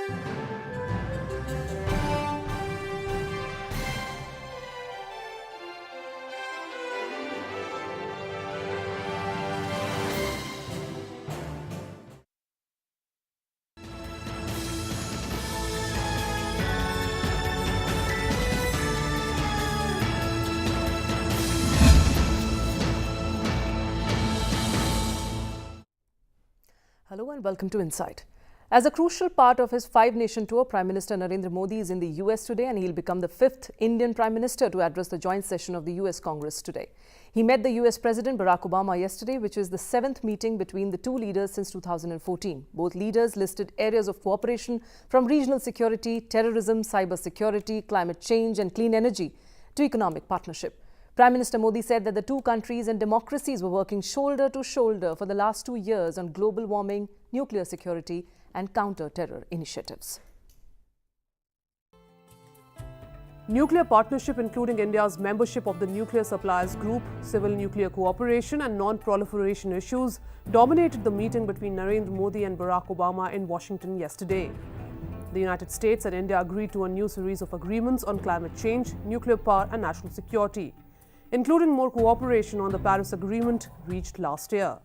Hello and welcome to Insight. As a crucial part of his five-nation tour, Prime Minister Narendra Modi is in the US today and he'll become the fifth Indian Prime Minister to address the joint session of the US Congress today. He met the US President Barack Obama yesterday, which is the seventh meeting between the two leaders since 2014. Both leaders listed areas of cooperation from regional security, terrorism, cyber security, climate change and clean energy to economic partnership. Prime Minister Modi said that the two countries and democracies were working shoulder to shoulder for the last 2 years on global warming, nuclear security and counter-terror initiatives. Nuclear partnership, including India's membership of the Nuclear Suppliers Group, civil nuclear cooperation and non-proliferation issues, dominated the meeting between Narendra Modi and Barack Obama in Washington yesterday. The United States and India agreed to a new series of agreements on climate change, nuclear power and national security, including more cooperation on the Paris Agreement reached last year.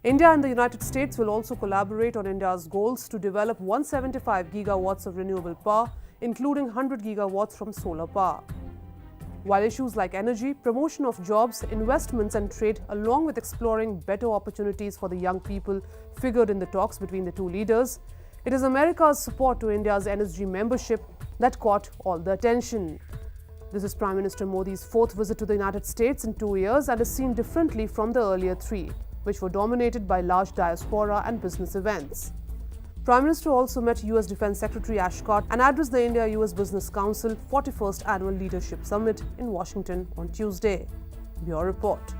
India and the United States will also collaborate on India's goals to develop 175 gigawatts of renewable power, including 100 gigawatts from solar power. While issues like energy, promotion of jobs, investments and trade, along with exploring better opportunities for the young people, figured in the talks between the two leaders, it is America's support to India's NSG membership that caught all the attention. This is Prime Minister Modi's fourth visit to the United States in 2 years and is seen differently from the earlier three, which were dominated by large diaspora and business events. Prime Minister also met US Defense Secretary Ash Carter and addressed the India-US Business Council 41st Annual Leadership Summit in Washington on Tuesday. Bureau Report.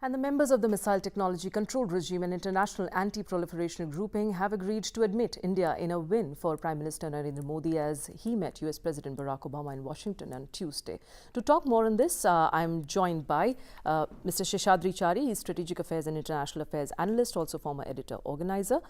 And the members of the Missile Technology Control Regime and International Anti-Proliferation Grouping have agreed to admit India in a win for Prime Minister Narendra Modi as he met US President Barack Obama in Washington on Tuesday. To talk more on this, I'm joined by Mr. Sheshadri Chari. He's Strategic Affairs and International Affairs Analyst, also former editor-organizer.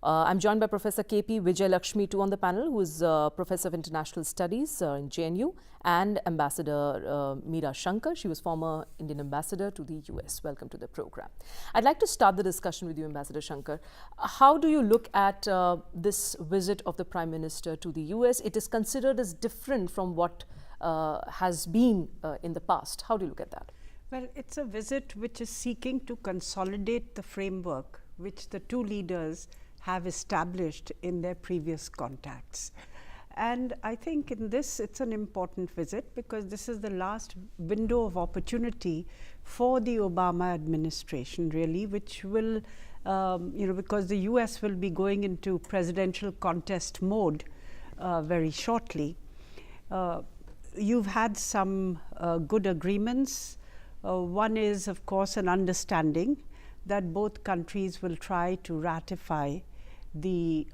I'm joined by Professor K.P. Vijay Lakshmi too on the panel, who is Professor of International Studies in JNU, and Ambassador Meera Shankar. She was former Indian Ambassador to the US. Welcome to the program. I'd like to start the discussion with you, Ambassador Shankar. How do you look at this visit of the Prime Minister to the US? It is considered as different from what has been in the past. How do you look at that? Well, it's a visit which is seeking to consolidate the framework which the two leaders have established in their previous contacts. And I think in this, it's an important visit because this is the last window of opportunity for the Obama administration, really, which will, because the US will be going into presidential contest mode very shortly. You've had some good agreements. One is, of course, an understanding that both countries will try to ratify the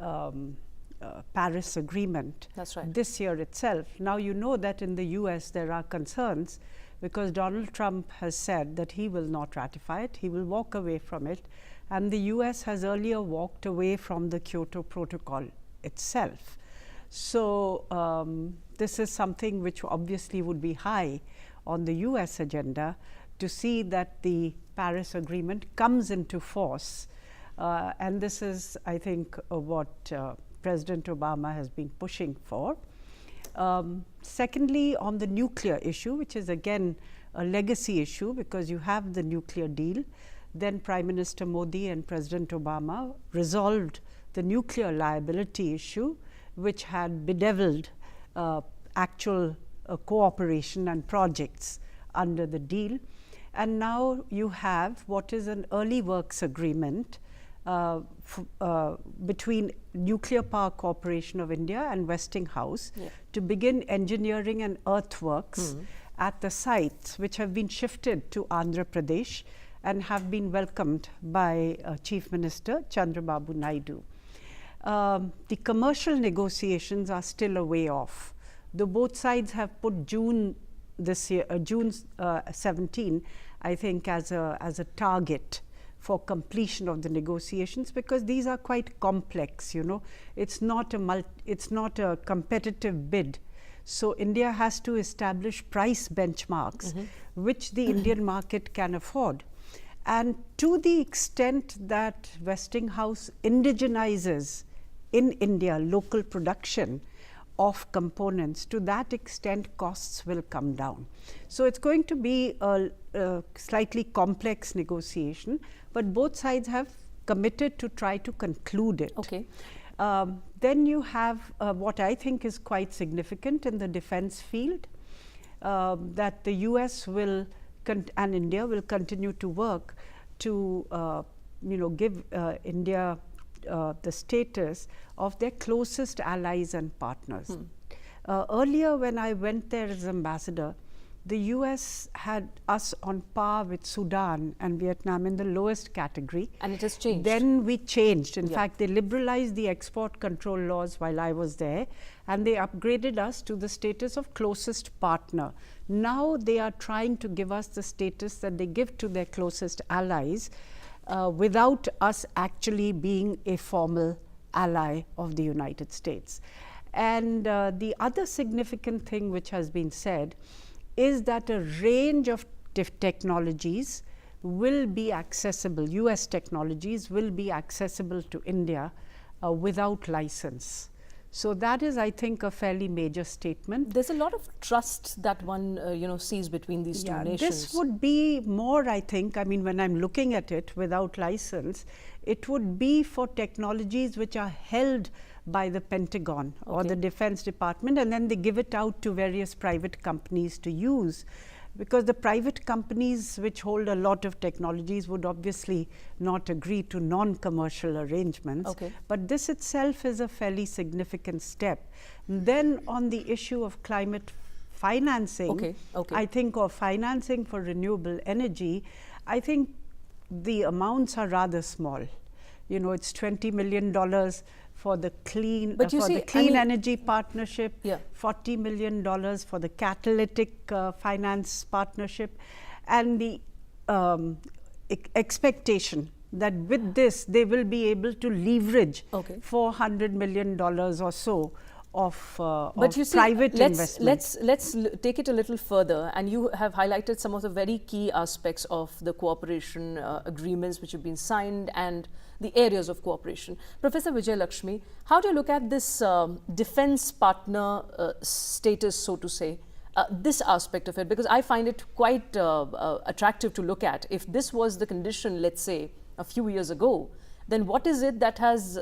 Paris Agreement. That's right. This year itself. Now, you know that in the US there are concerns because Donald Trump has said that he will not ratify it, he will walk away from it, and the US has earlier walked away from the Kyoto Protocol itself. So this is something which obviously would be high on the US agenda to see that the Paris Agreement comes into force. And this is, I think, what President Obama has been pushing for. Secondly, on the nuclear issue, which is again a legacy issue because you have the nuclear deal, then Prime Minister Modi and President Obama resolved the nuclear liability issue, which had bedeviled actual cooperation and projects under the deal. And now you have what is an early works agreement between Nuclear Power Corporation of India and Westinghouse to begin engineering and earthworks at the sites which have been shifted to Andhra Pradesh and have been welcomed by Chief Minister Chandrababu Naidu. The commercial negotiations are still a way off. Though both sides have put June this year, June 17, I think, as a target for completion of the negotiations, because these are quite complex, you know. It's not a competitive bid. So India has to establish price benchmarks which the Indian market can afford. And to the extent that Westinghouse indigenizes in India local production of components, to that extent costs will come down. So it's going to be a slightly complex negotiation, but both sides have committed to try to conclude it. Okay. Then you have what I think is quite significant in the defense field, that the US will and India will continue to work to give India the status of their closest allies and partners. Earlier, when I went there as ambassador, the US had us on par with Sudan and Vietnam in the lowest category. And it has changed. Then we changed. In fact, they liberalized the export control laws while I was there, and they upgraded us to the status of closest partner. Now they are trying to give us the status that they give to their closest allies, without us actually being a formal ally of the United States. And the other significant thing which has been said is that a range of technologies will be accessible, US technologies will be accessible to India without license. So that is, I think, a fairly major statement. There's a lot of trust that one sees between these two nations. This would be more, I think, I mean, when I'm looking at it without license, it would be for technologies which are held by the Pentagon or the Defense Department, and then they give it out to various private companies to use. Because the private companies which hold a lot of technologies would obviously not agree to non-commercial arrangements. But this itself is a fairly significant step. Then on the issue of climate financing, I think, or financing for renewable energy, I think the amounts are rather small. You know, it's $20 million for the clean, energy partnership, $40 million for the catalytic finance partnership, and the expectation that with this they will be able to leverage $400 million or so of private investment. Let's take it a little further, and you have highlighted some of the very key aspects of the cooperation agreements which have been signed and the areas of cooperation. Professor Vijay Lakshmi, how do you look at this defense partner status, so to say, this aspect of it? Because I find it quite attractive to look at. If this was the condition, let's say, a few years ago, then what is it that has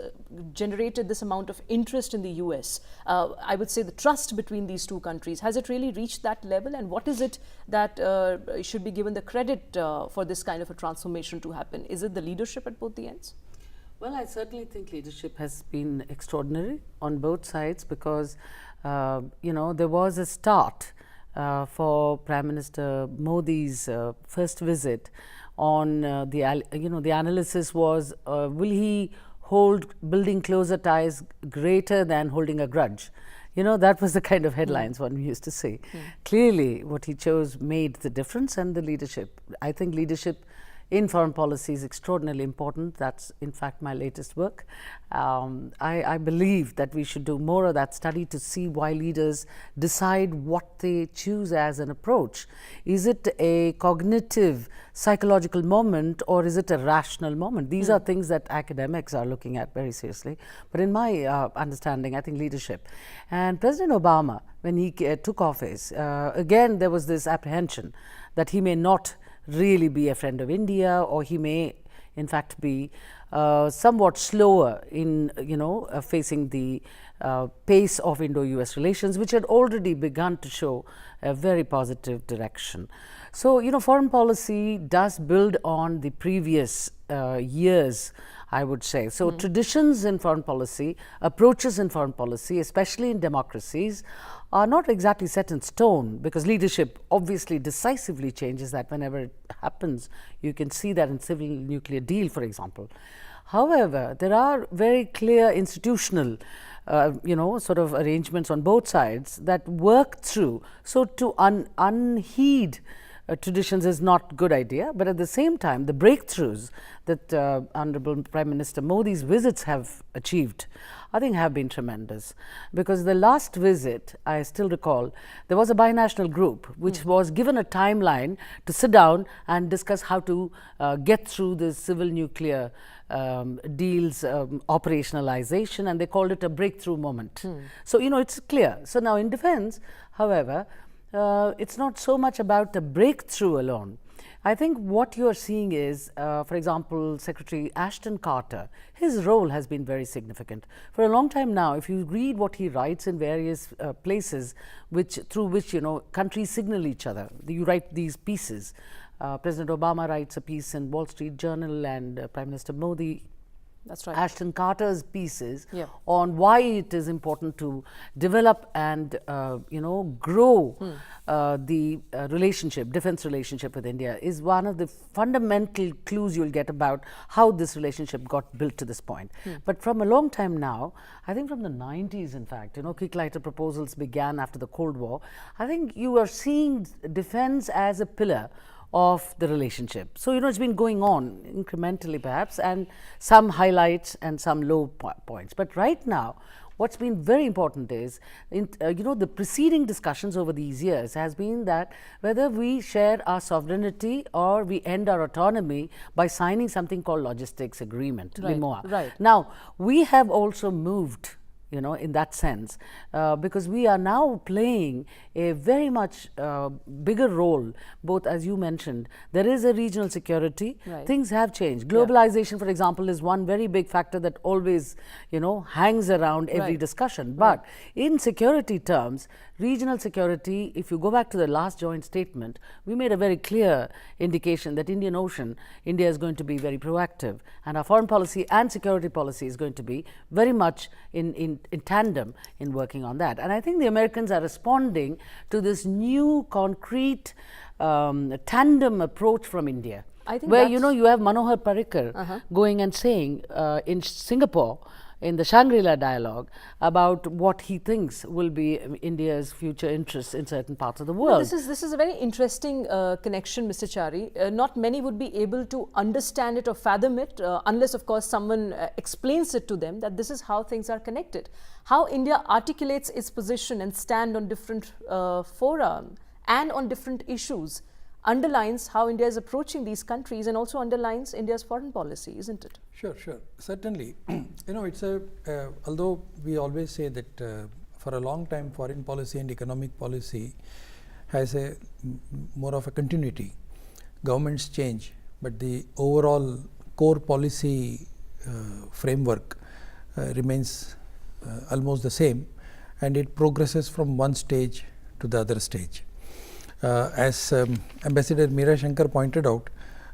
generated this amount of interest in the US? I would say the trust between these two countries, has it really reached that level? And what is it that should be given the credit for this kind of a transformation to happen? Is it the leadership at both the ends? Well, I certainly think leadership has been extraordinary on both sides, because there was a start for Prime Minister Modi's first visit on the analysis was, will he hold building closer ties greater than holding a grudge? You know, that was the kind of headlines one used to see. Clearly, what he chose made the difference, and the leadership. I think leadership in foreign policy is extraordinarily important. That's in fact my latest work. I believe that we should do more of that study to see why leaders decide what they choose as an approach. Is it a cognitive, psychological moment, or is it a rational moment? These are things that academics are looking at very seriously. But in my understanding, I think leadership. And President Obama, when he took office, again there was this apprehension that he may not really be a friend of India, or he may in fact be somewhat slower in facing the pace of Indo-US relations, which had already begun to show a very positive direction. So foreign policy does build on the previous years, I would say. So traditions in foreign policy, approaches in foreign policy, especially in democracies, are not exactly set in stone, because leadership obviously decisively changes that whenever it happens. You can see that in civil nuclear deal, for example. However, there are very clear institutional sort of arrangements on both sides that work through. So to unheed traditions is not good idea, but at the same time the breakthroughs that Honorable Prime Minister Modi's visits have achieved, I think have been tremendous, because the last visit, I still recall, there was a binational group which was given a timeline to sit down and discuss how to get through the civil nuclear deals operationalization, and they called it a breakthrough moment. So, you know, it's clear. So now in defense, however, it's not so much about a breakthrough alone. I think what you are seeing is, for example, Secretary Ashton Carter, his role has been very significant. For a long time now, if you read what he writes in various places through which, you know, countries signal each other, you write these pieces. President Obama writes a piece in Wall Street Journal, and Prime Minister Modi, That's right. Ashton Carter's pieces on why it is important to develop and you know, grow the relationship, defense relationship with India, is one of the fundamental clues you'll get about how this relationship got built to this point. But from a long time now, I think from the 90s, in fact, you know, Kick-Lighter proposals began after the Cold War. I think you are seeing defense as a pillar of the relationship. So, you know, it's been going on incrementally perhaps, and some highlights and some low points. But right now, what's been very important is, you know, the preceding discussions over these years has been that whether we share our sovereignty or we end our autonomy by signing something called logistics agreement, LIMOA. Right. Now, we have also moved, you know, in that sense, because we are now playing a very much bigger role, both, as you mentioned, there is a regional security, things have changed. Globalization, for example, is one very big factor that always, you know, hangs around every discussion. But in security terms, regional security, if you go back to the last joint statement, we made a very clear indication that Indian Ocean, India is going to be very proactive, and our foreign policy and security policy is going to be very much in tandem in working on that. And I think the Americans are responding to this new concrete tandem approach from India, where, you know, you have Manohar Parrikar going and saying in Singapore, in the Shangri-La dialogue, about what he thinks will be India's future interests in certain parts of the world. Well, this is a very interesting connection, Mr. Chari. Not many would be able to understand it or fathom it unless, of course, someone explains it to them that this is how things are connected. How India articulates its position and stand on different fora and on different issues underlines how India is approaching these countries, and also underlines India's foreign policy, isn't it? Sure, certainly. You know, it's a although we always say that for a long time foreign policy and economic policy has a more of a continuity. Governments change, but the overall core policy framework remains almost the same, and it progresses from one stage to the other stage. As Ambassador Meera Shankar pointed out,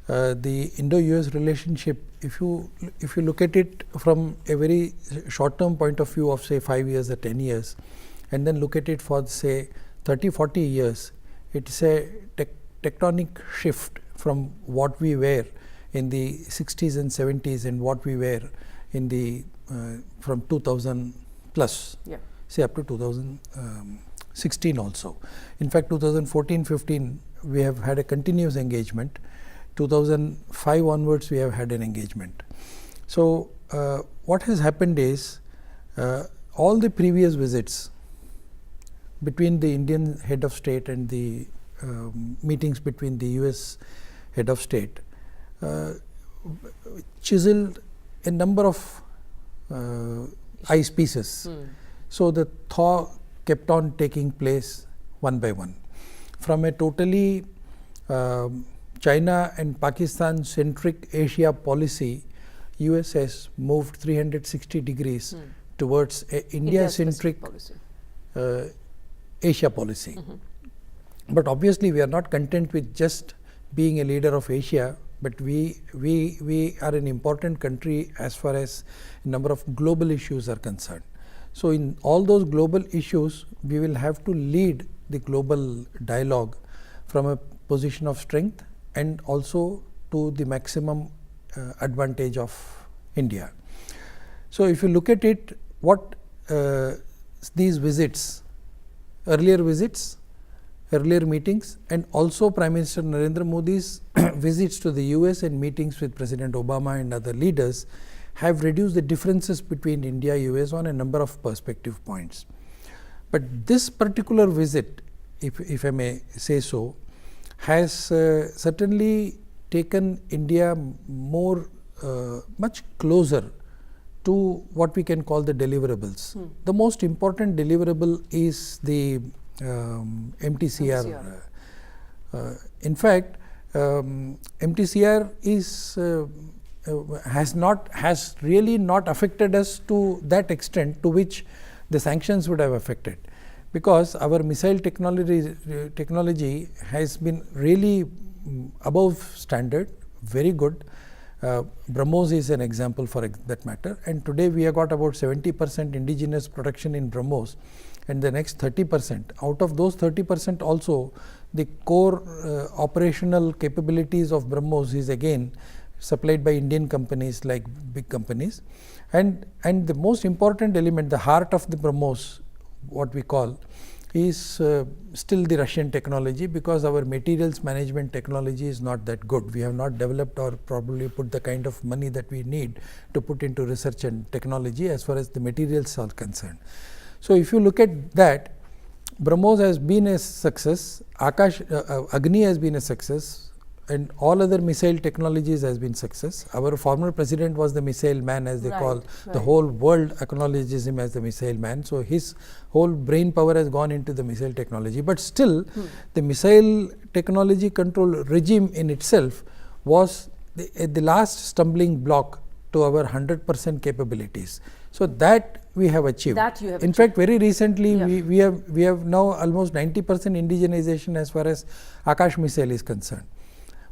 the Indo-US relationship, if you look at it from a very short-term point of view of say 5 years or 10 years, and then look at it for say 30-40 years, it's a tectonic shift from what we were in the 60s and 70s and what we were in the from 2000 plus, say up to 2016 also. In fact, 2014-15 we have had a continuous engagement. 2005 onwards we have had an engagement. So, what has happened is all the previous visits between the Indian head of state and the meetings between the US head of state chiseled a number of ice pieces. So, the thaw kept on taking place one by one. From a totally China and Pakistan centric Asia policy, US has moved 360 degrees towards a India centric Asia policy. But obviously we are not content with just being a leader of Asia, but we are an important country as far as a number of global issues are concerned. So, in all those global issues, we will have to lead the global dialogue from a position of strength and also to the maximum advantage of India. So, if you look at it, what these visits, earlier visits earlier meetings, and also Prime Minister Narendra Modi's visits to the US and meetings with President Obama and other leaders have reduced the differences between India US on a number of perspective points. But this particular visit, if I may say so, has certainly taken India more much closer to what we can call the deliverables. The most important deliverable is the MTCR. In fact, MTCR is has really not affected us to that extent to which the sanctions would have affected, because our missile technology has been really above standard, very good. BrahMos is an example for that matter, and today we have got about 70% indigenous production in BrahMos, and the next 30%. Out of those 30% also, the core operational capabilities of BrahMos is again supplied by Indian companies, like big companies, and the most important element, the heart of the BrahMos, what we call, is still the Russian technology, because our materials management technology is not that good. We have not developed or probably put the kind of money that we need to put into research and technology as far as the materials are concerned. So if you look at that, BrahMos has been a success, Agni has been a success, and all other missile technologies has been success. Our former president was the missile man, as they call. The whole world acknowledges him as the missile man. So his whole brain power has gone into the missile technology. But still, the missile technology control regime in itself was the last stumbling block to our 100% capabilities. So that we have achieved. In fact, very recently we have now almost 90% indigenization as far as Akash missile is concerned.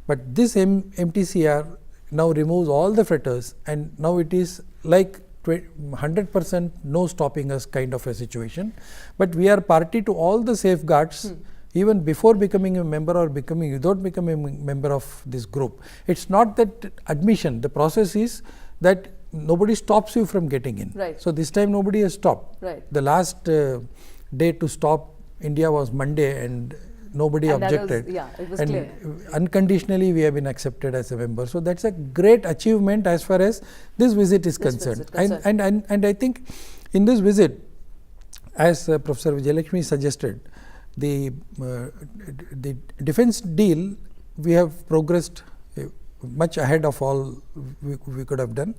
But this MTCR now removes all the fetters, and now it is like 100% no stopping us kind of a situation. But we are party to all the safeguards even before becoming a member or without becoming a member of this group. It's not that admission, the process is that nobody stops you from getting in. So this time nobody has stopped. The last day to stop India was Monday, and nobody objected, it was and clear. Unconditionally we have been accepted as a member. So that's a great achievement as far as this visit is concerned. And I think in this visit, as Professor Vijayalakshmi suggested, the defense deal, we have progressed much ahead of all we could have done.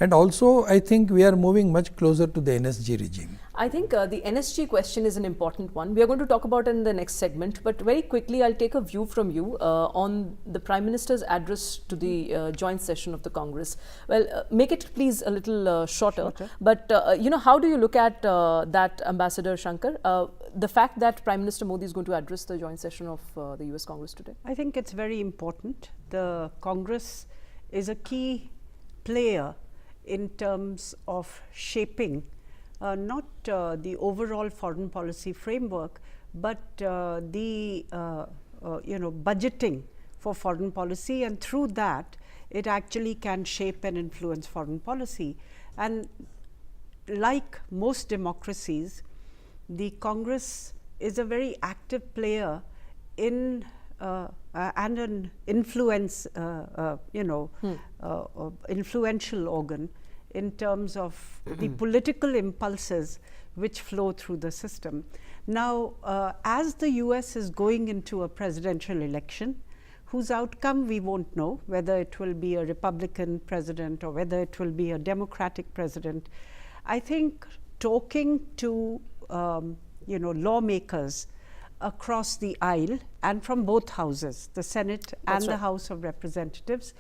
And also, I think we are moving much closer to the NSG regime. I think the NSG question is an important one. We are going to talk about it in the next segment, but very quickly I'll take a view from you on the Prime Minister's address to the joint session of the Congress. Well, make it please a little shorter. But you know, how do you look at that, Ambassador Shankar? The fact that Prime Minister Modi is going to address the joint session of the US Congress today? I think it's very important. The Congress is a key player in terms of shaping not the overall foreign policy framework, but the budgeting for foreign policy, and through that it actually can shape and influence foreign policy. And like most democracies, the Congress is a very active player in and an influence, influential organ in terms of the political impulses which flow through the system. Now, as the US is going into a presidential election, whose outcome we won't know, whether it will be a Republican president or whether it will be a Democratic president, I think talking to lawmakers across the aisle and from both houses, the Senate and the House of Representatives,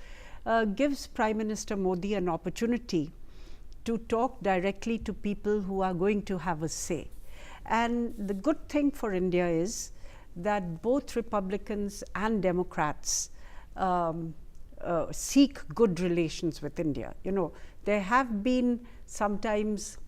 gives Prime Minister Modi an opportunity to talk directly to people who are going to have a say. And the good thing for India is that both Republicans and Democrats seek good relations with India. You know, there have been sometimes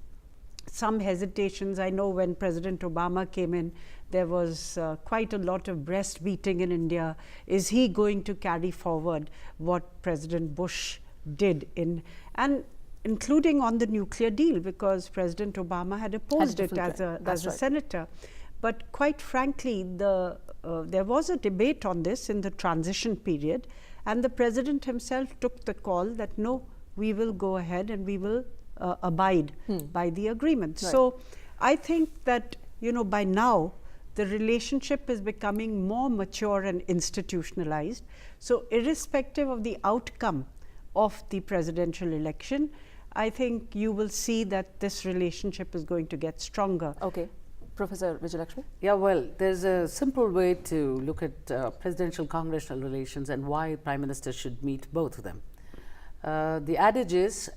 some hesitations. I know when President Obama came in, there was quite a lot of breast beating in India. Is he going to carry forward what President Bush did and including on the nuclear deal, because President Obama had opposed it as a senator. But quite frankly, there was a debate on this in the transition period, and the President himself took the call that no, we will go ahead and we will abide by the agreement. Right. So I think that, you know, by now the relationship is becoming more mature and institutionalized. So irrespective of the outcome of the presidential election, I think you will see that this relationship is going to get stronger. Okay. Professor Vijayalakshmi? Yeah, well, there's a simple way to look at presidential congressional relations and why Prime Minister should meet both of them. The adage is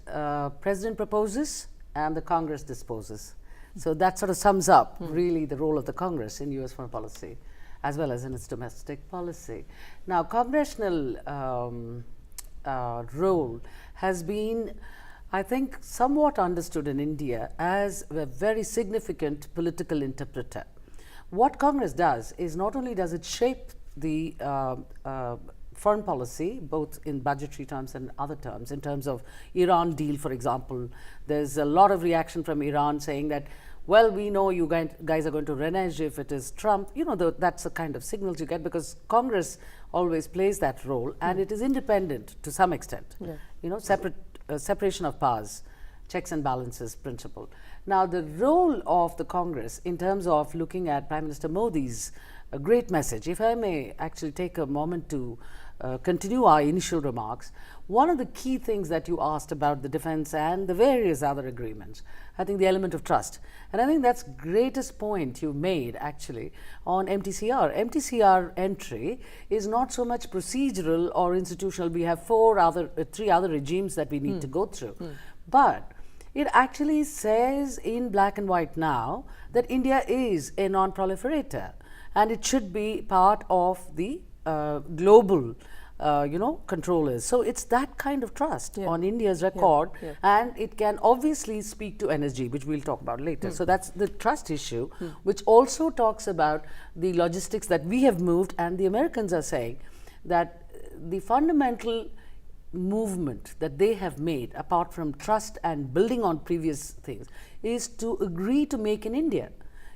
President proposes and the Congress disposes. So that sort of sums up really the role of the Congress in US foreign policy as well as in its domestic policy. Now, congressional role has been, I think, somewhat understood in India as a very significant political interpreter. What Congress does is not only does it shape the foreign policy, both in budgetary terms and other terms, in terms of Iran deal, for example, there's a lot of reaction from Iran saying that, well, we know you guys are going to renege if it is Trump. You know, that's the kind of signals you get because Congress always plays that role and it is independent to some extent. Yeah. You know, separation of powers, checks and balances principle. Now, the role of the Congress in terms of looking at Prime Minister Modi's great message, if I may actually take a moment to continue our initial remarks, one of the key things that you asked about the defense and the various other agreements, I think the element of trust. And I think that's greatest point you made actually on MTCR. MTCR entry is not so much procedural or institutional. We have three other regimes that we need to go through. But it actually says in black and white now that India is a non-proliferator and it should be part of the global controllers. So it's that kind of trust on India's record, and it can obviously speak to energy, which we'll talk about later. So that's the trust issue, which also talks about the logistics that we have moved, and the Americans are saying that the fundamental movement that they have made, apart from trust and building on previous things, is to agree to make in India.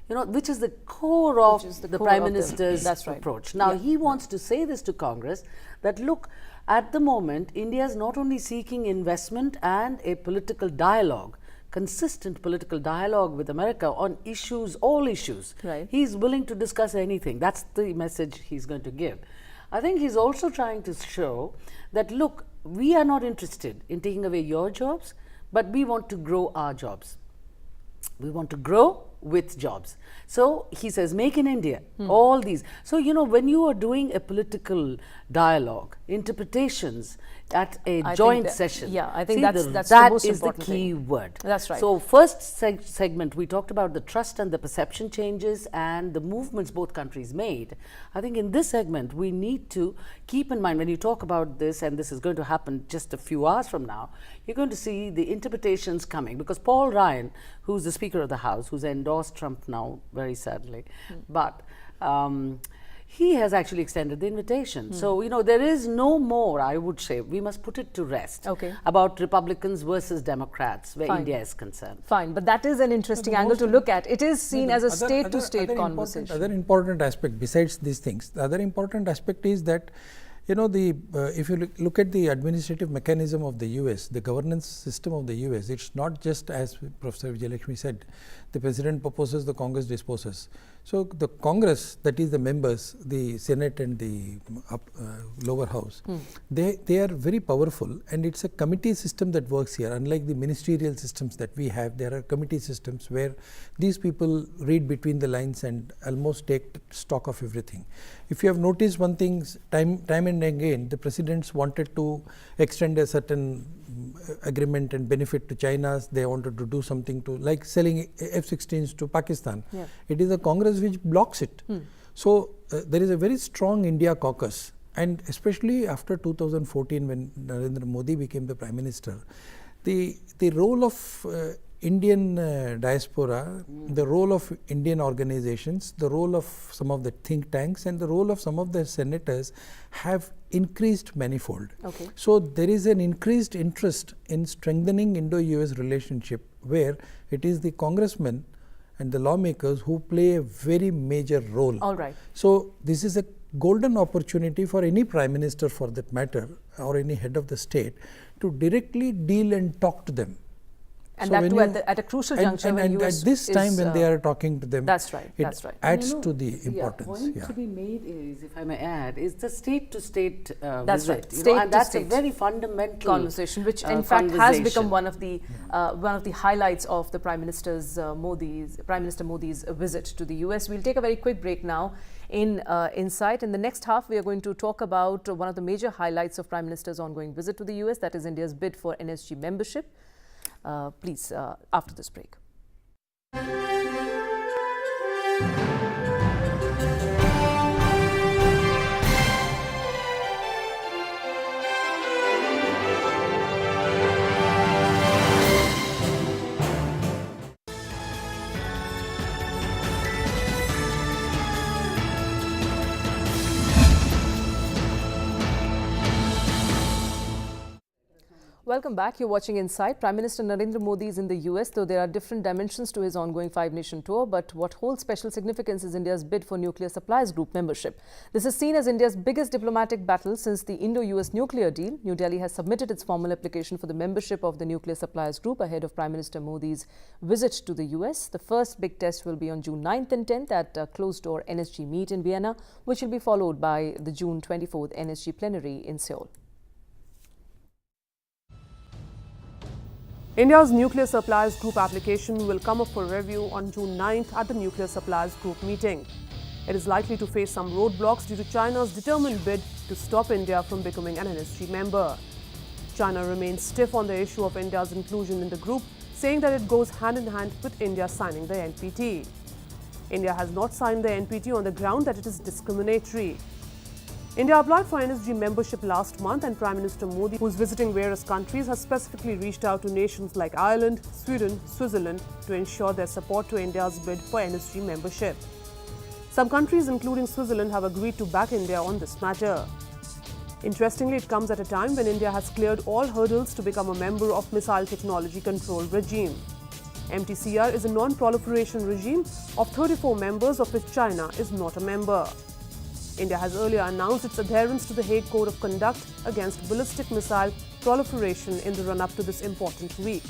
You know, which is the core of the Prime Minister's approach. Now, he wants to say this to Congress, that look, at the moment, India is not only seeking investment and a political dialogue, consistent political dialogue with America on issues, all issues. Right. He's willing to discuss anything. That's the message he's going to give. I think he's also trying to show that, look, we are not interested in taking away your jobs, but we want to grow our jobs. We want to grow with jobs. So he says, make in India, all these. So, you know, when you are doing a political dialogue, interpretations at a joint session. Yeah, I think that's the most that is the important key thing. word. That's right. So first segment, we talked about the trust and the perception changes and the movements both countries made. I think in this segment, we need to keep in mind when you talk about this, and this is going to happen just a few hours from now, you're going to see the interpretations coming, because Paul Ryan, who's the Speaker of the House, who's endorsed Trump now, very sadly, but he has actually extended the invitation. So, you know, there is no more, I would say, we must put it to rest about Republicans versus Democrats where India is concerned. Fine, but that is an interesting angle to look at. It is seen as a state-to-state conversation. Other important aspect besides these things, the other important aspect is that, you know, if you look at the administrative mechanism of the US, the governance system of the US, it's not just as Professor Vijayalakshmi said, the President proposes, the Congress disposes. So the Congress, that is the members, the Senate and the lower house, they are very powerful, and it's a committee system that works here. Unlike the ministerial systems that we have, there are committee systems where these people read between the lines and almost take stock of everything. If you have noticed one thing, time and again, the presidents wanted to extend a certain agreement and benefit to China. They wanted to do something to, like selling F-16s to Pakistan. It is the Congress which blocks it. So there is a very strong India caucus, and especially after 2014 when Narendra Modi became the Prime Minister, the role of Indian diaspora, the role of Indian organizations, the role of some of the think tanks, and the role of some of the senators have increased manifold. So there is an increased interest in strengthening Indo-US relationship, where it is the congressmen and the lawmakers who play a very major role. All right. So this is a golden opportunity for any prime minister, for that matter, or any head of the state, to directly deal and talk to them. And So that when too you- at a crucial juncture and, when and US at this time is, when they are talking to them, that's right, it that's right. adds And to the importance. Point to be made is, if I may add, is the state to state That's visit. right, you know, state and to that's state a very fundamental conversation, which in fact has become conversation. one of the highlights of the Prime Minister Modi's visit to the US. We'll take a very quick break now. In Insight, in the next half, we are going to talk about one of the major highlights of Prime Minister's ongoing visit to the US, that is India's bid for NSG membership. Please, after this break. Welcome back. You're watching Insight. Prime Minister Narendra Modi is in the US, though there are different dimensions to his ongoing five-nation tour. But what holds special significance is India's bid for Nuclear Suppliers Group membership. This is seen as India's biggest diplomatic battle since the Indo-US nuclear deal. New Delhi has submitted its formal application for the membership of the Nuclear Suppliers Group ahead of Prime Minister Modi's visit to the US. The first big test will be on June 9th and 10th at a closed-door NSG meet in Vienna, which will be followed by the June 24th NSG plenary in Seoul. India's Nuclear Suppliers Group application will come up for review on June 9th at the Nuclear Suppliers Group meeting. It is likely to face some roadblocks due to China's determined bid to stop India from becoming an NSG member. China remains stiff on the issue of India's inclusion in the group, saying that it goes hand in hand with India signing the NPT. India has not signed the NPT on the ground that it is discriminatory. India applied for NSG membership last month, and Prime Minister Modi, who is visiting various countries, has specifically reached out to nations like Ireland, Sweden, Switzerland to ensure their support to India's bid for NSG membership. Some countries, including Switzerland, have agreed to back India on this matter. Interestingly, it comes at a time when India has cleared all hurdles to become a member of Missile Technology Control Regime. MTCR is a non-proliferation regime of 34 members, of which China is not a member. India has earlier announced its adherence to the Hague Code of Conduct against ballistic missile proliferation in the run-up to this important week.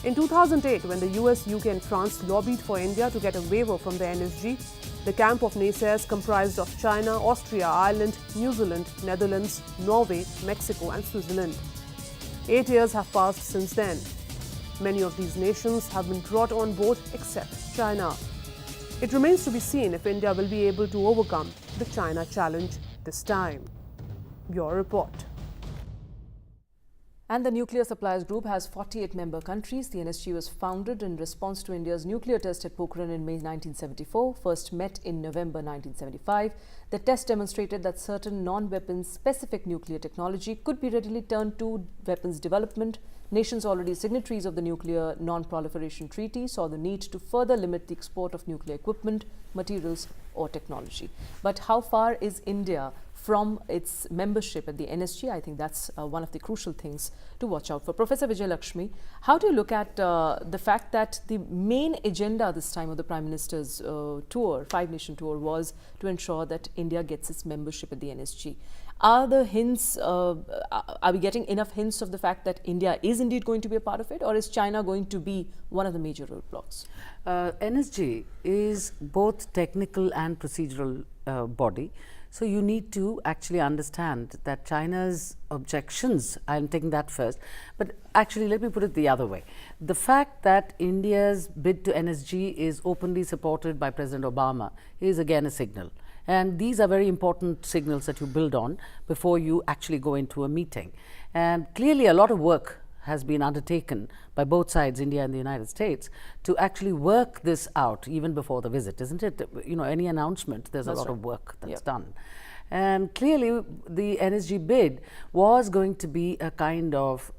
In 2008, when the US, UK and France lobbied for India to get a waiver from the NSG, the camp of naysayers comprised of China, Austria, Ireland, New Zealand, Netherlands, Norway, Mexico and Switzerland. 8 years have passed since then. Many of these nations have been brought on board except China. It remains to be seen if India will be able to overcome the China challenge this time. Your report. And the Nuclear Suppliers Group has 48 member countries. The NSG was founded in response to India's nuclear test at Pokhran in May 1974, first met in November 1975. The test demonstrated that certain non-weapons specific nuclear technology could be readily turned to weapons development. Nations already signatories of the Nuclear Non-Proliferation Treaty saw the need to further limit the export of nuclear equipment, materials or technology. But how far is India from its membership at the NSG? I think that's one of the crucial things to watch out for. Professor Vijay Lakshmi, how do you look at the fact that the main agenda this time of the Prime Minister's tour, five-nation tour, was to ensure that India gets its membership at the NSG? Are the hints, are we getting enough hints of the fact that India is indeed going to be a part of it, or is China going to be one of the major roadblocks? NSG is both technical and procedural body. So you need to actually understand that China's objections, I'm taking that first, but actually let me put it the other way. The fact that India's bid to NSG is openly supported by President Obama is again a signal. And these are very important signals that you build on before you actually go into a meeting. And clearly a lot of work has been undertaken by both sides, India and the United States, to actually work this out even before the visit, isn't it? You know, any announcement, there's a lot of work that's done. And clearly the NSG bid was going to be a kind of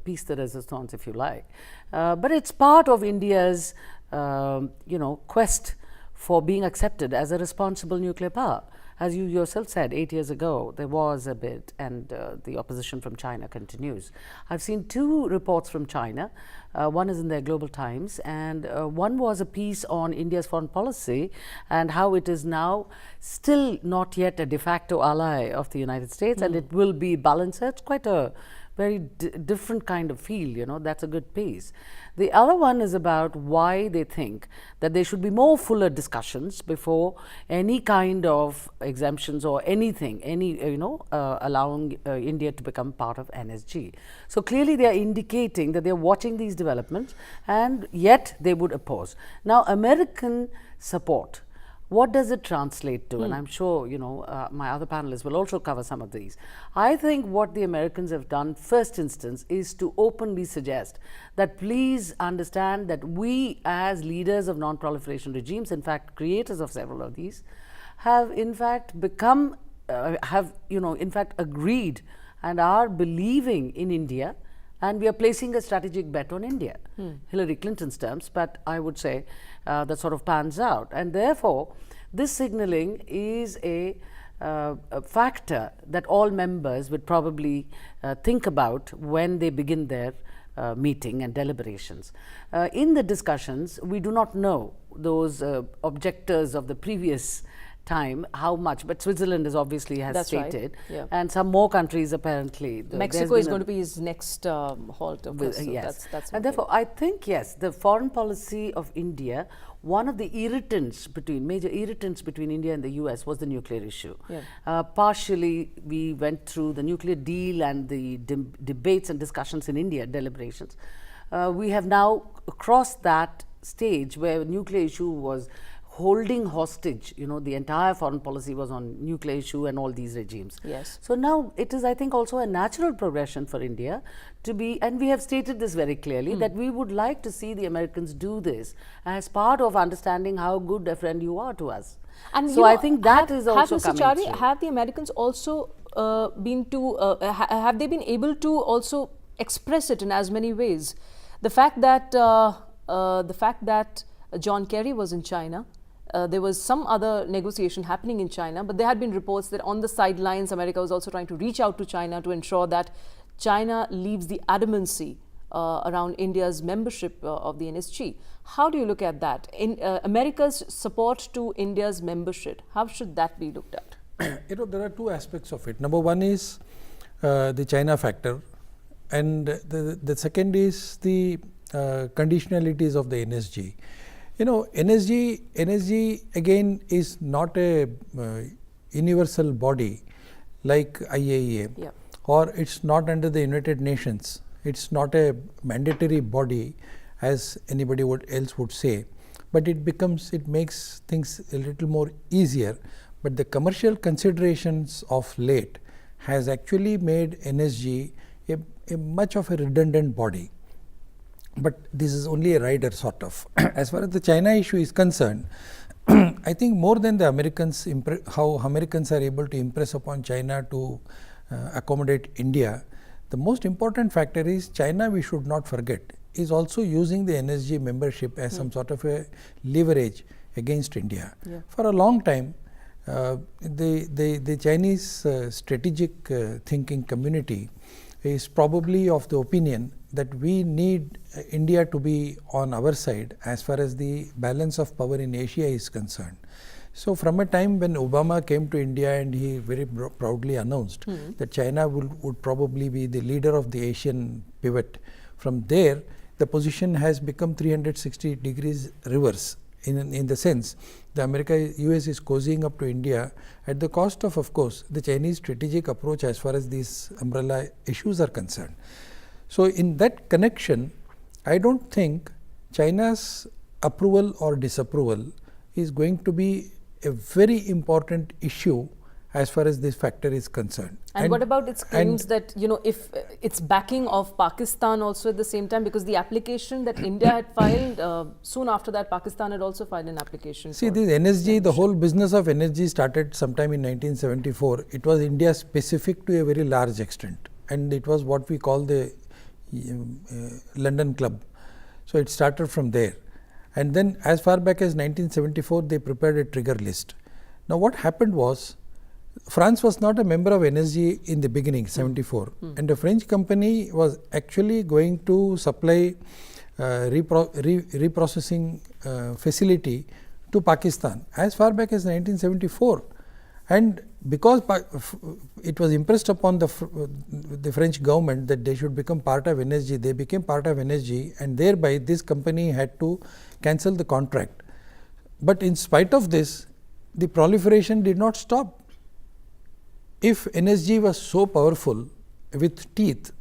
piece de resistance, if you like. But it's part of India's, quest for being accepted as a responsible nuclear power. as you yourself said, 8 years ago, there was a bit, and the opposition from China continues. I've seen 2 reports from China. One is in their Global Times, and one was a piece on India's foreign policy and how it is now still not yet a de facto ally of the United States, and it will be balancer. It's quite a very different kind of feel, you know. That's a good piece. The other one is about why they think that there should be more fuller discussions before any kind of exemptions or anything, allowing India to become part of NSG. So clearly they are indicating that they are watching these developments, and yet they would oppose. Now, American support, what does it translate to? And I'm sure, my other panelists will also cover some of these. I think what the Americans have done, first instance, is to openly suggest that please understand that we, as leaders of non-proliferation regimes, in fact, creators of several of these, have in fact become, agreed and are believing in India, and we are placing a strategic bet on India. Hillary Clinton's terms, but I would say that sort of pans out. And therefore, this signaling is a factor that all members would probably think about when they begin their meeting and deliberations. In the discussions, we do not know those objectors of the previous time how much, but Switzerland is obviously has That's stated, right. Yeah. and some more countries apparently. Mexico is going to be his next halt, of course. So yes, that's and therefore I think yes, the foreign policy of India, one of the major irritants between India and the US was the nuclear issue. Yeah. Partially we went through the nuclear deal and the debates and discussions in India, deliberations. We have now crossed that stage where nuclear issue was holding hostage, the entire foreign policy was on nuclear issue and all these regimes. Yes. So now it is, I think, also a natural progression for India to be, and we have stated this very clearly, that we would like to see the Americans do this as part of understanding how good a friend you are to us. And so I think that is also Mr. coming Chari, through. have the Americans also have they been able to also express it in as many ways? The fact that John Kerry was in China. There was some other negotiation happening in China, but there had been reports that on the sidelines, America was also trying to reach out to China to ensure that China leaves the adamancy around India's membership of the NSG. How do you look at that? In America's support to India's membership, how should that be looked at? There are 2 aspects of it. Number 1 is the China factor, and the second is the conditionalities of the NSG. NSG again is not a universal body like IAEA, Yeah. or it's not under the United Nations. It's not a mandatory body as anybody else would say, but it makes things a little more easier. But the commercial considerations of late has actually made NSG a much of a redundant body. But this is only a rider, sort of. As far as the China issue is concerned, I think more than the Americans, how Americans are able to impress upon China to accommodate India, the most important factor is China, we should not forget, is also using the NSG membership as some sort of a leverage against India. Yeah. For a long time, the Chinese strategic thinking community is probably of the opinion that we need India to be on our side as far as the balance of power in Asia is concerned. So from a time when Obama came to India and he very proudly announced that China would probably be the leader of the Asian pivot, from there the position has become 360 degrees reverse, in the sense the US is cozying up to India at the cost of course, the Chinese strategic approach as far as these umbrella issues are concerned. So in that connection, I don't think China's approval or disapproval is going to be a very important issue as far as this factor is concerned. And what about its claims that, if its backing of Pakistan also at the same time, because the application that India had filed, soon after that Pakistan had also filed an application. See, this NSG, the whole business of NSG started sometime in 1974. It was India specific to a very large extent, and it was what we call the London Club. So it started from there, and then as far back as 1974 they prepared a trigger list. Now what happened was France was not a member of NSG in the beginning, 74, and a French company was actually going to supply reprocessing facility to Pakistan as far back as 1974. And because it was impressed upon the French government that they should become part of NSG, they became part of NSG, and thereby this company had to cancel the contract. But in spite of this, the proliferation did not stop. If NSG was so powerful with teeth,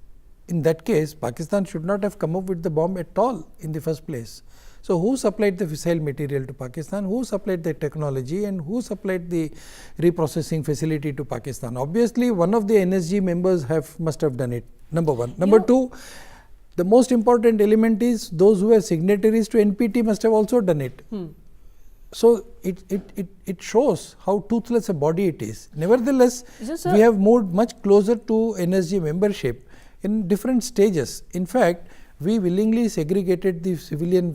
in that case Pakistan should not have come up with the bomb at all in the first place. So, who supplied the fissile material to Pakistan, who supplied the technology, and who supplied the reprocessing facility to Pakistan? Obviously, one of the NSG members must have done it, number one. Number two, the most important element is those who are signatories to NPT must have also done it. So, it shows how toothless a body it is. Nevertheless, we have moved much closer to NSG membership in different stages. In fact, we willingly segregated the civilian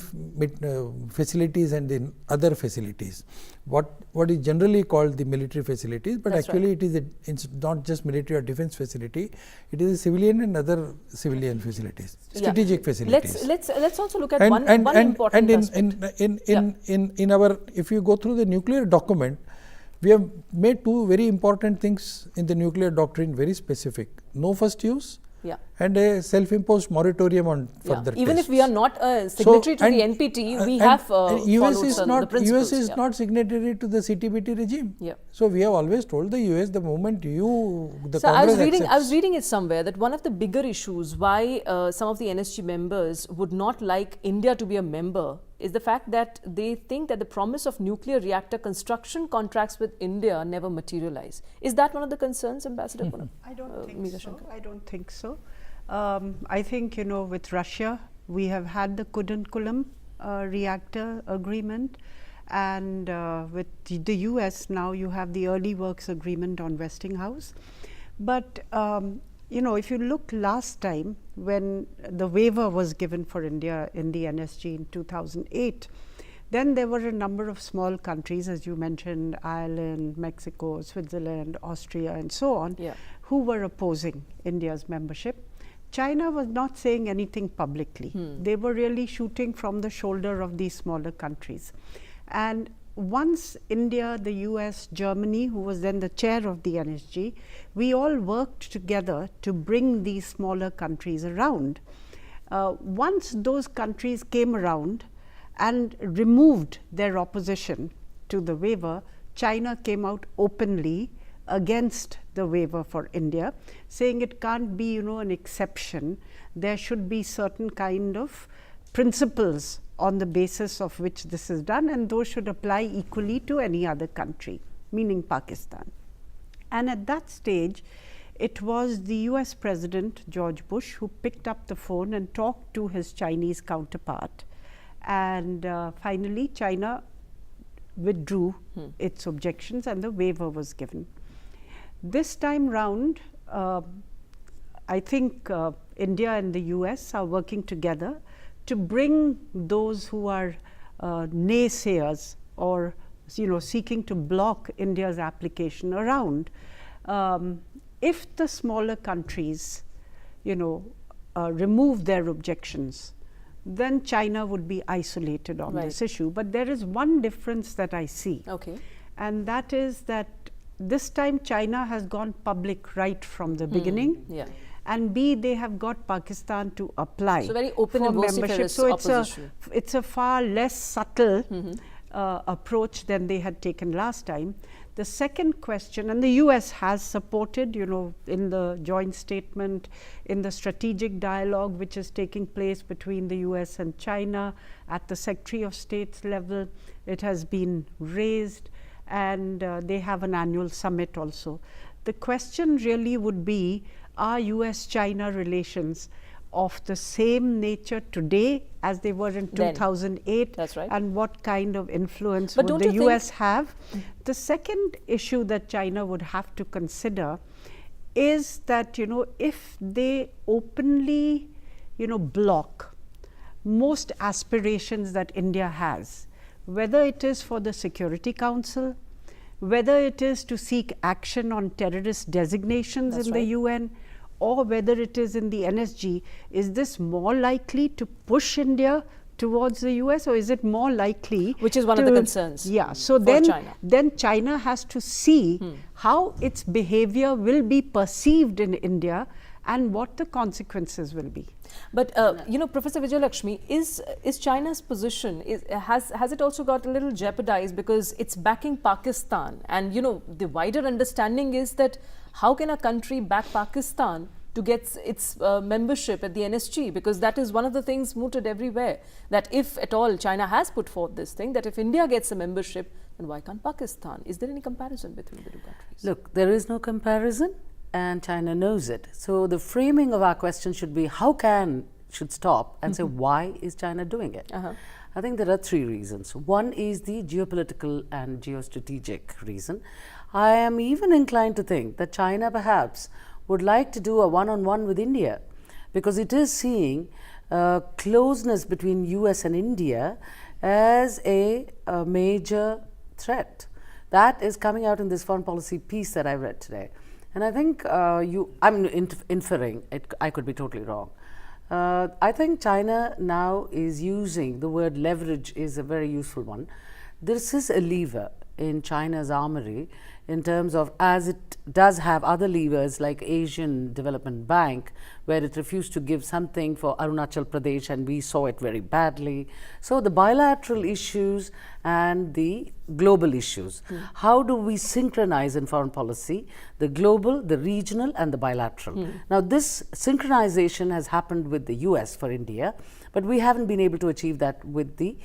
facilities and the other facilities, what is generally called the military facilities, but actually it's not just military or defense facility, it is a civilian and other civilian facilities, strategic facilities. Let's also look at one important aspect. In our, if you go through the nuclear document, we have made two very important things in the nuclear doctrine very specific: no first use, and a self-imposed moratorium on further Even tests. if we are not a signatory to the NPT, we have followed the principles. US is not signatory to the CTBT regime. So, we have always told the US the moment the Congress I was reading it somewhere that one of the bigger issues why some of the NSG members would not like India to be a member is the fact that they think that the promise of nuclear reactor construction contracts with India never materialize. Is that one of the concerns, Ambassador Poonam? I don't think so. I don't think so. I think, with Russia, we have had the Kudankulam reactor agreement, and with the US now you have the early works agreement on Westinghouse. But if you look last time when the waiver was given for India in the NSG in 2008, then there were a number of small countries, as you mentioned, Ireland, Mexico, Switzerland, Austria, and so on, who were opposing India's membership. China was not saying anything publicly. They were really shooting from the shoulder of these smaller countries. And once India, the US, Germany, who was then the chair of the NSG, we all worked together to bring these smaller countries around. Once those countries came around and removed their opposition to the waiver, China came out openly against the waiver for India, saying it can't be, an exception. There should be certain kind of principles on the basis of which this is done, and those should apply equally to any other country, meaning Pakistan. And at that stage, it was the US President George Bush who picked up the phone and talked to his Chinese counterpart, and finally China withdrew its objections and the waiver was given. This time round, I think India and the US are working together to bring those who are naysayers or seeking to block India's application around. If the smaller countries remove their objections, then China would be isolated on this issue. But there is one difference that I see, and that is that this time China has gone public right from the beginning, and B, they have got Pakistan to apply very open for and membership. So opposition. it's a far less subtle approach than they had taken last time. The second question, and the US has supported, in the joint statement, in the strategic dialogue which is taking place between the US and China at the Secretary of State's level, it has been raised, and they have an annual summit also. The question really would be, are US-China relations of the same nature today as they were in 2008? That's right. And what kind of influence would the US have? The second issue that China would have to consider is that, if they openly, block most aspirations that India has, whether it is for the Security Council, whether it is to seek action on terrorist designations That's in right. the UN, or whether it is in the NSG, is this more likely to push India towards the US, or is it more likely, Which is one of the concerns Yeah, so for China. then China has to see how its behavior will be perceived in India and what the consequences will be. But you know, Professor Vijayalakshmi, is China's position, has it also got a little jeopardized because it's backing Pakistan, and you know, the wider understanding is that how can a country back Pakistan to get its membership at the NSG, because that is one of the things mooted everywhere, that if at all China has put forth this thing, that if India gets a membership, then why can't Pakistan? Is there any comparison between the two countries? Look, there is no comparison, and China knows it. So the framing of our question should be should stop and say, why is China doing it? I think there are three reasons. One is the geopolitical and geostrategic reason. I am even inclined to think that China perhaps would like to do a one-on-one with India, because it is seeing closeness between US and India as a major threat. That is coming out in this foreign policy piece that I read today. And I think I'm inferring, I could be totally wrong. I think China now is using, the word leverage is a very useful one. This is a lever in China's armory in terms of, as it does have other levers like Asian Development Bank, where it refused to give something for Arunachal Pradesh and we saw it very badly. So the bilateral issues and the global issues. How do we synchronize in foreign policy the global, the regional and the bilateral? Now this synchronization has happened with the US for India, but we haven't been able to achieve that with the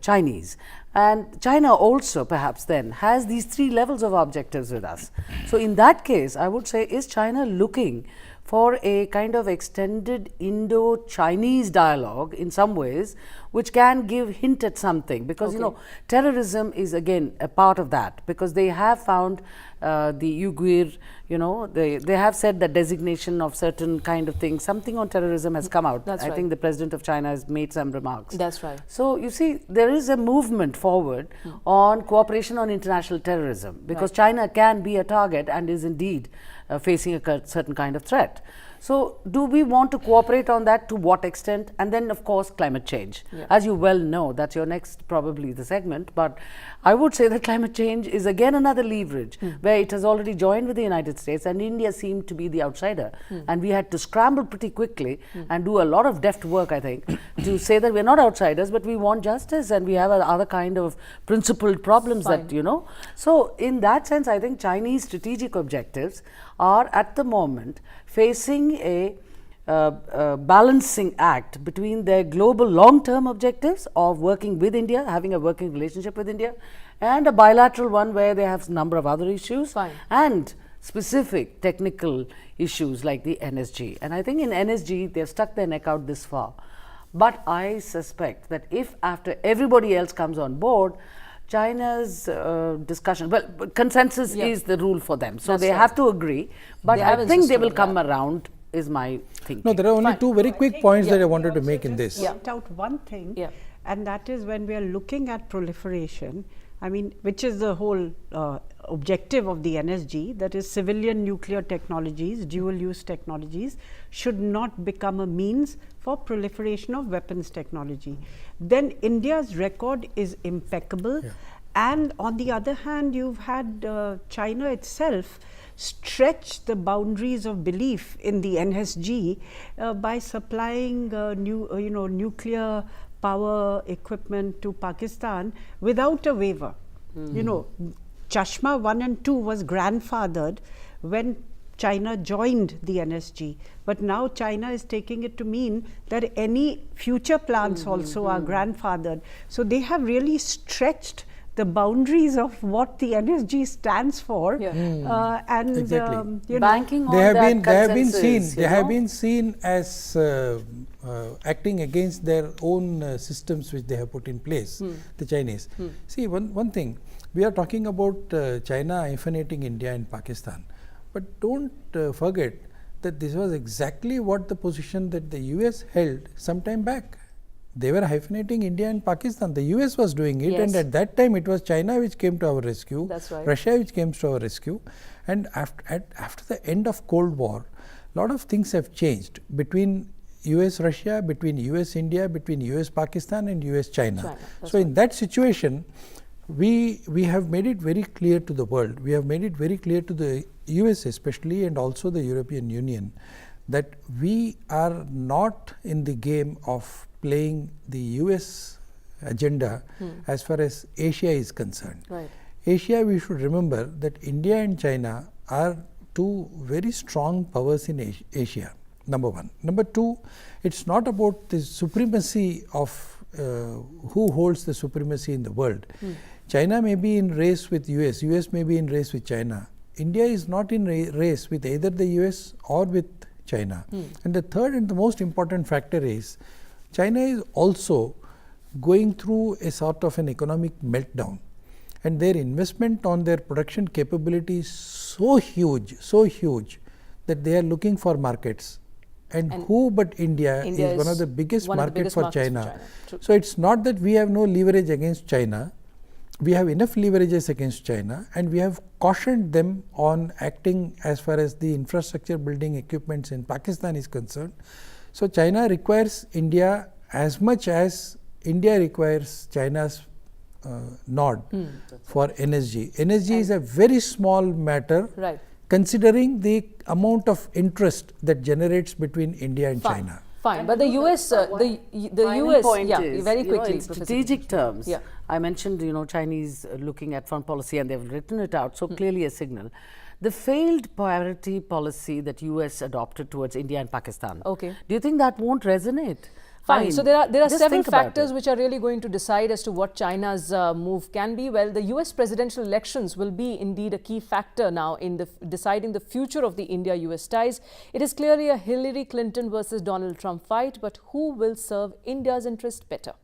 Chinese. And China also perhaps then has these three levels of objectives with us. So in that case, I would say, is China looking for a kind of extended Indo-Chinese dialogue in some ways, which can give hint at something? Because you know, terrorism is again a part of that, because they have found the Uyghur, you know, they have said that designation of certain kind of things, something on terrorism has come out. That's I right. think the President of China has made some remarks. That's right. So you see, there is a movement forward on cooperation on international terrorism, because China can be a target and is indeed facing a certain kind of threat. So do we want to cooperate on that? To what extent? And then of course climate change. As you well know, that's your next probably the segment, but I would say that climate change is again another leverage where it has already joined with the United States and India seemed to be the outsider, and we had to scramble pretty quickly and do a lot of deft work, I think, to say that we're not outsiders but we want justice and we have other kind of principled problems that, you know. So in that sense, I think Chinese strategic objectives are at the moment facing a balancing act between their global long-term objectives of working with India, having a working relationship with India, and a bilateral one where they have a number of other issues and specific technical issues like the NSG. And I think in NSG they've stuck their neck out this far. But I suspect that if after everybody else comes on board, China's discussion, well, consensus is the rule for them. So they have to agree, but I think they will come around, is my thinking. No, there are only two very quick points that I wanted to make in this. Point out one thing, and that is when we are looking at proliferation, I mean, which is the whole objective of the NSG, that is civilian nuclear technologies, dual use technologies, should not become a means for proliferation of weapons technology. Then India's record is impeccable. And on the other hand, you've had China itself stretch the boundaries of belief in the NSG by supplying nuclear power equipment to Pakistan without a waiver. You know, Chashma 1 and 2 was grandfathered when China joined the NSG, but now China is taking it to mean that any future plans also are grandfathered. So they have really stretched the boundaries of what the NSG stands for, and Exactly. you know, banking on They have that been seen as acting against their own systems which they have put in place, the Chinese. See, one thing, we are talking about China infiltrating India and Pakistan, but don't forget that this was exactly what the position that the US held some time back. they were hyphenating India and Pakistan. The US was doing it, Yes. and at that time it was China which came to our rescue, That's right. Russia which came to our rescue. And after the end of Cold War, a lot of things have changed between US Russia, between US India, between US Pakistan and US China. That's So in that situation, we have made it very clear to the world, we have made it very clear to the US especially, and also the European Union, that we are not in the game of playing the US agenda as far as Asia is concerned. Right. Asia, we should remember that India and China are two very strong powers in Asia, number one. Number two, it's not about the supremacy of who holds the supremacy in the world. China may be in race with US, US may be in race with China. India is not in race with either the US or with China. And the third and the most important factor is China is also going through a sort of an economic meltdown, and their investment on their production capability is so huge that they are looking for markets. And who but India is one of the biggest markets for China. So it's not that we have no leverage against China. We have enough leverages against China, and we have cautioned them on acting as far as the infrastructure building equipments in Pakistan is concerned. So China requires India as much as India requires China's nod for energy. Energy is a very small matter, Right. considering the amount of interest that generates between India and China. Fine, but the US, the Final US, point yeah, is, very you know, quickly. in strategic terms, Yeah. I mentioned, you know, Chinese looking at foreign policy, and they've written it out, so clearly a signal. The failed priority policy that US adopted towards India and Pakistan. Okay. Do you think that won't resonate? Fine. I mean, So there are just several think about factors it. which are really going to decide as to what China's move can be. Well, the US presidential elections will be indeed a key factor now in deciding the future of the India-US ties. It is clearly a Hillary Clinton versus Donald Trump fight, but who will serve India's interest better?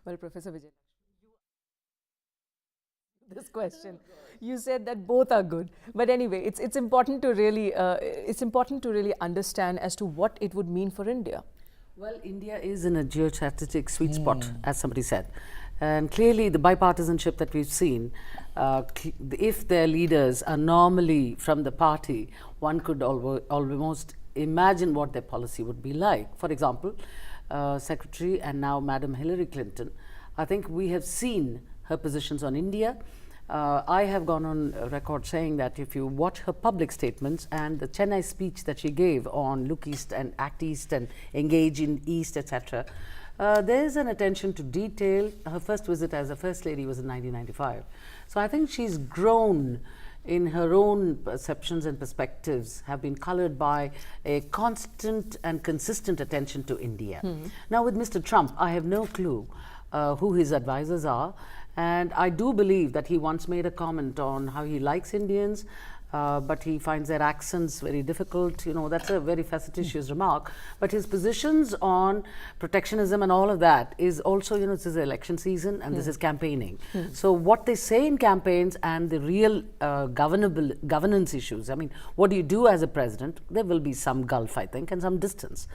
Well, Professor Vijay, this question, you said that both are good, but anyway, it's important to really understand as to what it would mean for India. Well, India is in a geostrategic sweet spot, as somebody said. And clearly, the bipartisanship that we've seen, if their leaders are normally from the party, one could almost imagine what their policy would be like. For example, Secretary and now Madam Hillary Clinton, I think we have seen her positions on India. I have gone on record saying that if you watch her public statements and the Chennai speech that she gave on look east and act east and engage in east, etc., there is an attention to detail. Her first visit as a first lady was in 1995. So I think she's grown in her own perceptions, and perspectives have been colored by a constant and consistent attention to India. Now with Mr. Trump, I have no clue who his advisors are. And I do believe that he once made a comment on how he likes Indians, but he finds their accents very difficult. You know, that's a very facetious remark. But his positions on protectionism and all of that is also, you know, this is election season and this is campaigning. So what they say in campaigns and the real governance issues, I mean, what do you do as a president? There will be some gulf, I think, and some distance.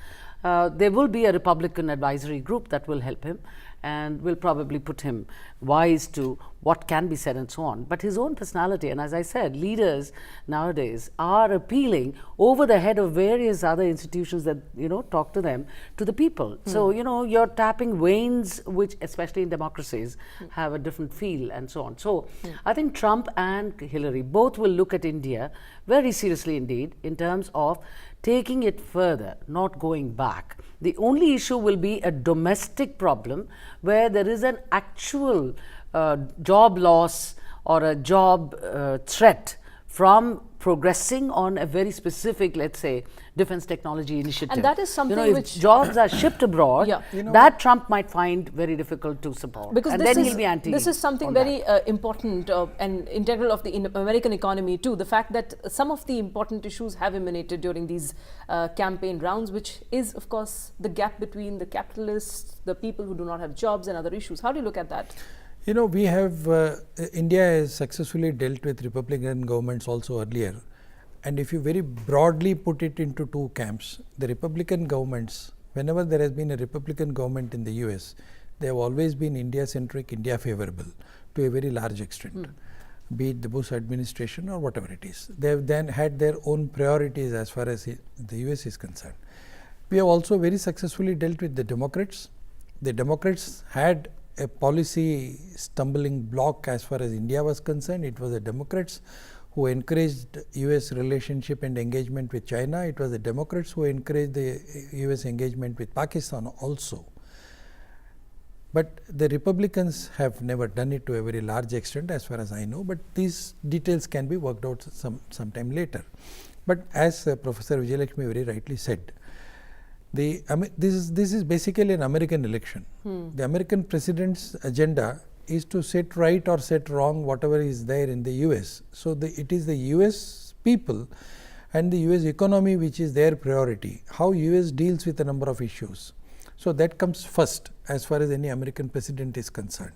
There will be a Republican advisory group that will help him and will probably put him wise to what can be said and so on. But his own personality, and as I said, leaders nowadays are appealing over the head of various other institutions that, you know, talk to them, to the people. So, you know, you're tapping veins which, especially in democracies, have a different feel and so on. So I think Trump and Hillary both will look at India very seriously indeed in terms of taking it further, not going back. The only issue will be a domestic problem where there is an actual job loss or a job threat from progressing on a very specific, let's say, defense technology initiative. And that is something if which jobs are shipped abroad, Yeah. that Trump might find very difficult to support. Because and this then is, he'll be anti. this is something on very that. important and integral of the American economy too. The fact that some of the important issues have emanated during these campaign rounds, which is of course the gap between the capitalists, the people who do not have jobs, and other issues. How do you look at that? You know, we have, India has successfully dealt with Republican governments also earlier. And if you very broadly put it into two camps, the Republican governments, whenever there has been a Republican government in the US, they have always been India-centric, India-favorable to a very large extent, be it the Bush administration or whatever it is. They have then had their own priorities as far as the US is concerned. We have also very successfully dealt with the Democrats. The Democrats had a policy stumbling block as far as India was concerned. It was the Democrats who encouraged US relationship and engagement with China. It was the Democrats who encouraged the US engagement with Pakistan also. But the Republicans have never done it to a very large extent as far as I know, but these details can be worked out sometime later. But as Professor Vijayalakshmi very rightly said, this is basically an American election. The American president's agenda is to set right or set wrong whatever is there in the US. So it is the US people and the US economy which is their priority, how US deals with a number of issues. So that comes first as far as any American president is concerned.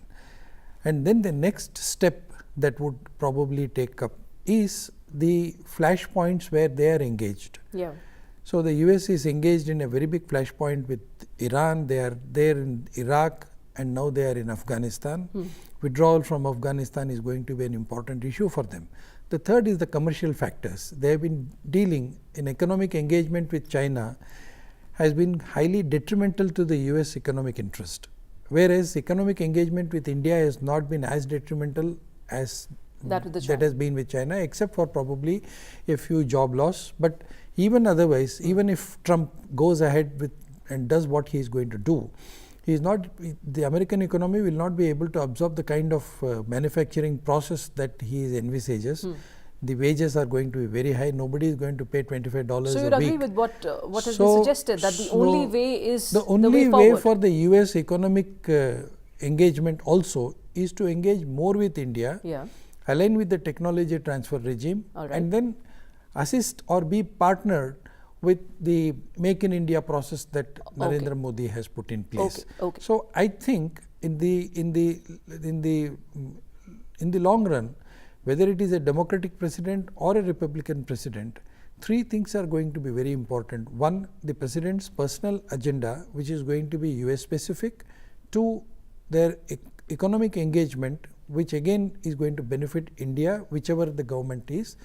And then the next step that would probably take up is the flashpoints where they are engaged. Yeah. So the US is engaged in a very big flashpoint with Iran, they are there in Iraq, and now they are in Afghanistan. Withdrawal from Afghanistan is going to be an important issue for them. The third is the commercial factors. They have been dealing in economic engagement with China has been highly detrimental to the US economic interest, whereas economic engagement with India has not been as detrimental as that has been with China, except for probably a few job loss. But even otherwise, even if Trump goes ahead with and does what he is going to do, the American economy will not be able to absorb the kind of manufacturing process that he envisages. The wages are going to be very high. Nobody is going to pay $25 a week. So you would agree with what has been suggested, that the only way is the only way forward for the US economic engagement also is to engage more with India, align with the technology transfer regime, and then assist or be partnered with the Make in India process that Narendra Modi has put in place. So I think in the long run, whether it is a Democratic president or a Republican president, three things are going to be very important. One, the president's personal agenda, which is going to be US specific. Two, their economic engagement, which again is going to benefit India, whichever the government is.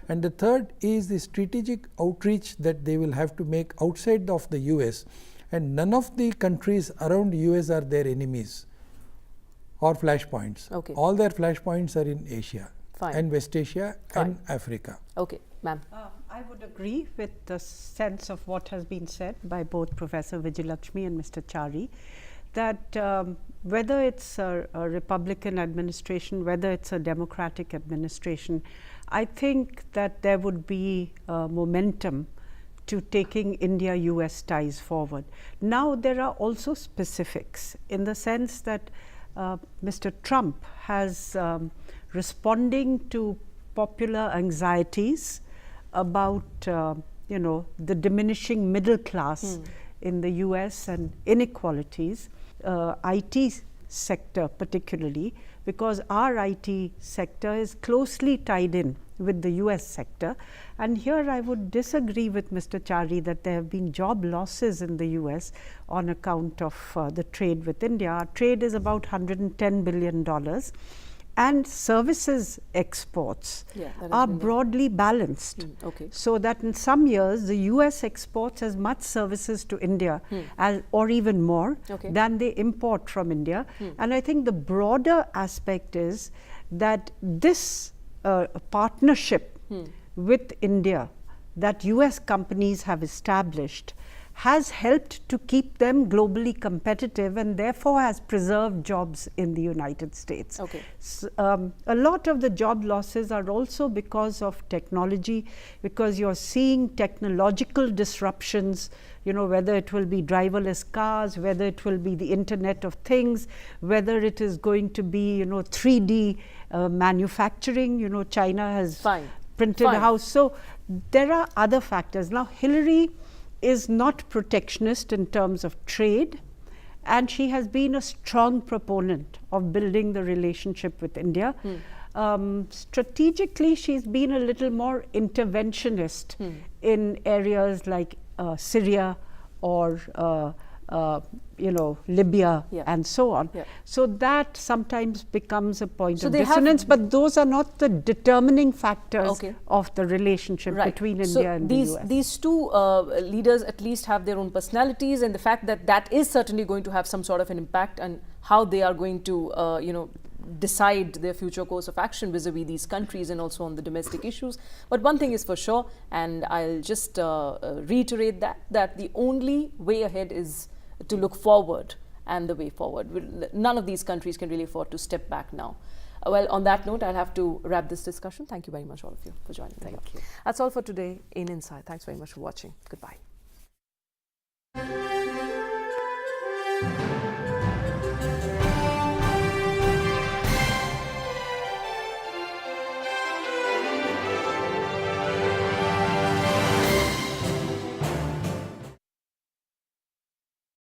And the third is the strategic outreach that they will have to make outside of the US, and none of the countries around US are their enemies or flashpoints. All their flashpoints are in Asia and West Asia and Africa. Okay, ma'am. I would agree with the sense of what has been said by both Professor Vijayalakshmi and Mr. Chari, that whether it's a Republican administration, whether it's a Democratic administration, I think that there would be momentum to taking India-US ties forward. Now there are also specifics in the sense that Mr. Trump has responding to popular anxieties about the diminishing middle class in the US and inequalities, IT sector particularly, because our IT sector is closely tied in with the US sector. And here I would disagree with Mr. Chari that there have been job losses in the US on account of the trade with India. Our trade is about $110 billion. And services exports are broadly balanced, so that in some years the US exports as much services to India or even more than they import from India. And I think the broader aspect is that this partnership with India that US companies have established has helped to keep them globally competitive and therefore has preserved jobs in the United States. Okay. A lot of the job losses are also because of technology, because you're seeing technological disruptions, you know, whether it will be driverless cars, whether it will be the Internet of Things, whether it is going to be, you know, 3D manufacturing. You know, China has printed a house. So there are other factors. Now, Hillary is not protectionist in terms of trade, and she has been a strong proponent of building the relationship with India. Strategically, she's been a little more interventionist in areas like Syria or you know, Libya and so on. So that sometimes becomes a point of dissonance, but those are not the determining factors of the relationship between India and the US. These two leaders at least have their own personalities, and the fact that that is certainly going to have some sort of an impact on how they are going to, you know, decide their future course of action vis-a-vis these countries and also on the domestic issues. But one thing is for sure, and I'll just reiterate that the only way ahead is to look forward, and the way forward. None of these countries can really afford to step back now. Well, on that note, I'll have to wrap this discussion. Thank you very much, all of you, for joining me. Thank you. That's all for today in Inside. Thanks very much for watching. Goodbye.